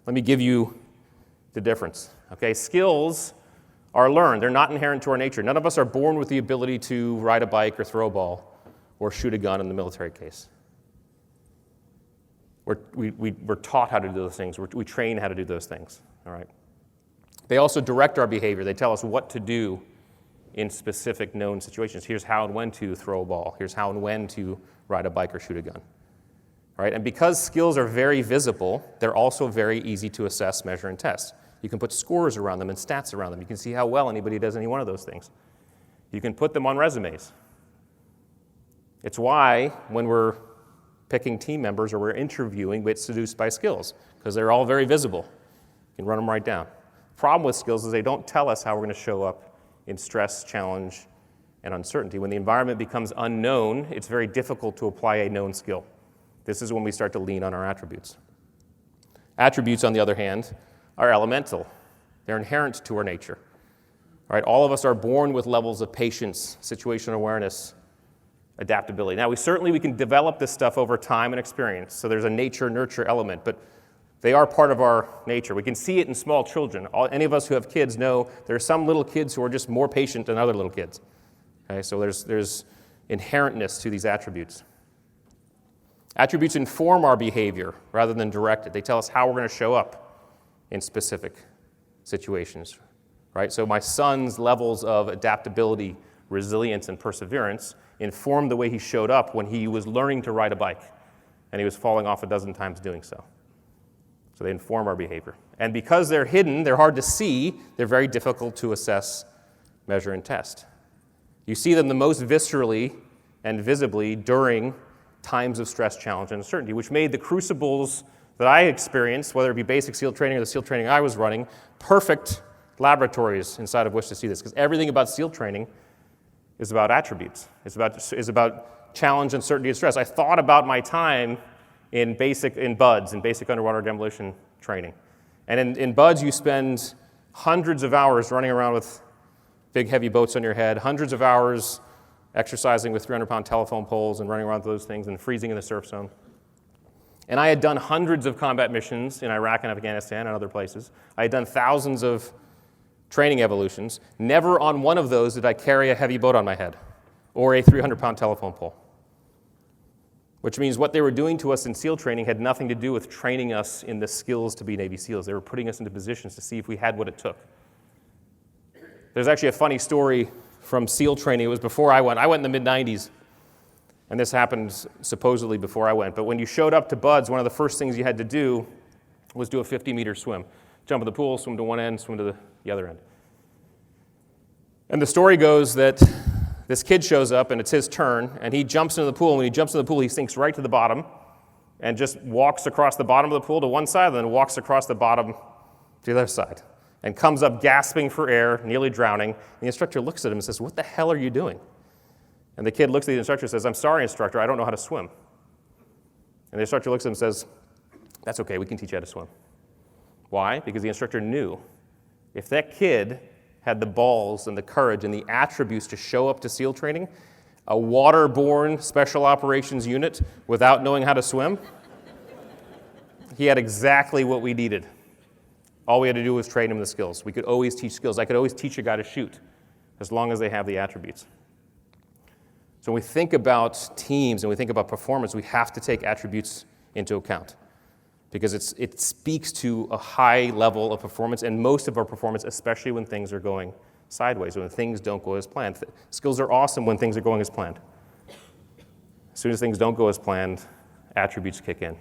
Let me give you the difference. Okay, skills are learned. They're not inherent to our nature. None of us are born with the ability to ride a bike or throw a ball or shoot a gun in the military case. We're taught how to do those things. We train how to do those things. All right. They also direct our behavior. They tell us what to do in specific known situations. Here's how and when to throw a ball. Here's how and when to ride a bike or shoot a gun. All right? And because skills are very visible, they're also very easy to assess, measure, and test. You can put scores around them and stats around them. You can see how well anybody does any one of those things. You can put them on resumes. It's why when we're picking team members or we're interviewing, we get seduced by skills, because they're all very visible. You can run them right down. Problem with skills is they don't tell us how we're going to show up in stress, challenge, and uncertainty. When the environment becomes unknown, it's very difficult to apply a known skill. This is when we start to lean on our attributes. Attributes, on the other hand, are elemental. They're inherent to our nature. All right, all of us are born with levels of patience, situational awareness, adaptability. Now, we can develop this stuff over time and experience, so there's a nature-nurture element, but they are part of our nature. We can see it in small children. Any of us who have kids know there are some little kids who are just more patient than other little kids. Okay, so there's inherentness to these attributes. Attributes inform our behavior rather than direct it. They tell us how we're going to show up in specific situations. Right? So my son's levels of adaptability, resilience, and perseverance informed the way he showed up when he was learning to ride a bike, and he was falling off a dozen times doing so. So they inform our behavior. And because they're hidden, they're hard to see, they're very difficult to assess, measure, and test. You see them the most viscerally and visibly during times of stress, challenge, and uncertainty, which made the crucibles that I experienced, whether it be basic SEAL training or the SEAL training I was running, perfect laboratories inside of which to see this. Because everything about SEAL training is about attributes. It's about challenge, uncertainty, and stress. I thought about my time in BUDS, in basic underwater demolition training. And in BUDS, you spend hundreds of hours running around with big, heavy boats on your head, hundreds of hours exercising with 300-pound telephone poles and running around with those things and freezing in the surf zone. And I had done hundreds of combat missions in Iraq and Afghanistan and other places. I had done thousands of training evolutions. Never on one of those did I carry a heavy boat on my head or a 300-pound telephone pole. Which means what they were doing to us in SEAL training had nothing to do with training us in the skills to be Navy SEALs. They were putting us into positions to see if we had what it took. There's actually a funny story from SEAL training. It was before I went. I went in the mid-'90s, and this happened supposedly before I went. But when you showed up to BUDS, one of the first things you had to do was do a 50-meter swim. Jump in the pool, swim to one end, swim to the other end. And the story goes that this kid shows up, and it's his turn, and he jumps into the pool. And when he jumps into the pool, he sinks right to the bottom and just walks across the bottom of the pool to one side, and then walks across the bottom to the other side, and comes up gasping for air, nearly drowning. And the instructor looks at him and says, "What the hell are you doing?" And the kid looks at the instructor and says, "I'm sorry, instructor, I don't know how to swim." And the instructor looks at him and says, "That's okay, we can teach you how to swim." Why? Because the instructor knew if that kid had the balls and the courage and the attributes to show up to SEAL training, a waterborne special operations unit without knowing how to swim, he had exactly what we needed. All we had to do was train him the skills. We could always teach skills. I could always teach a guy to shoot as long as they have the attributes. So when we think about teams and we think about performance, we have to take attributes into account because it speaks to a high level of performance, and most of our performance, especially when things are going sideways, when things don't go as planned. Skills are awesome when things are going as planned. As soon as things don't go as planned, attributes kick in.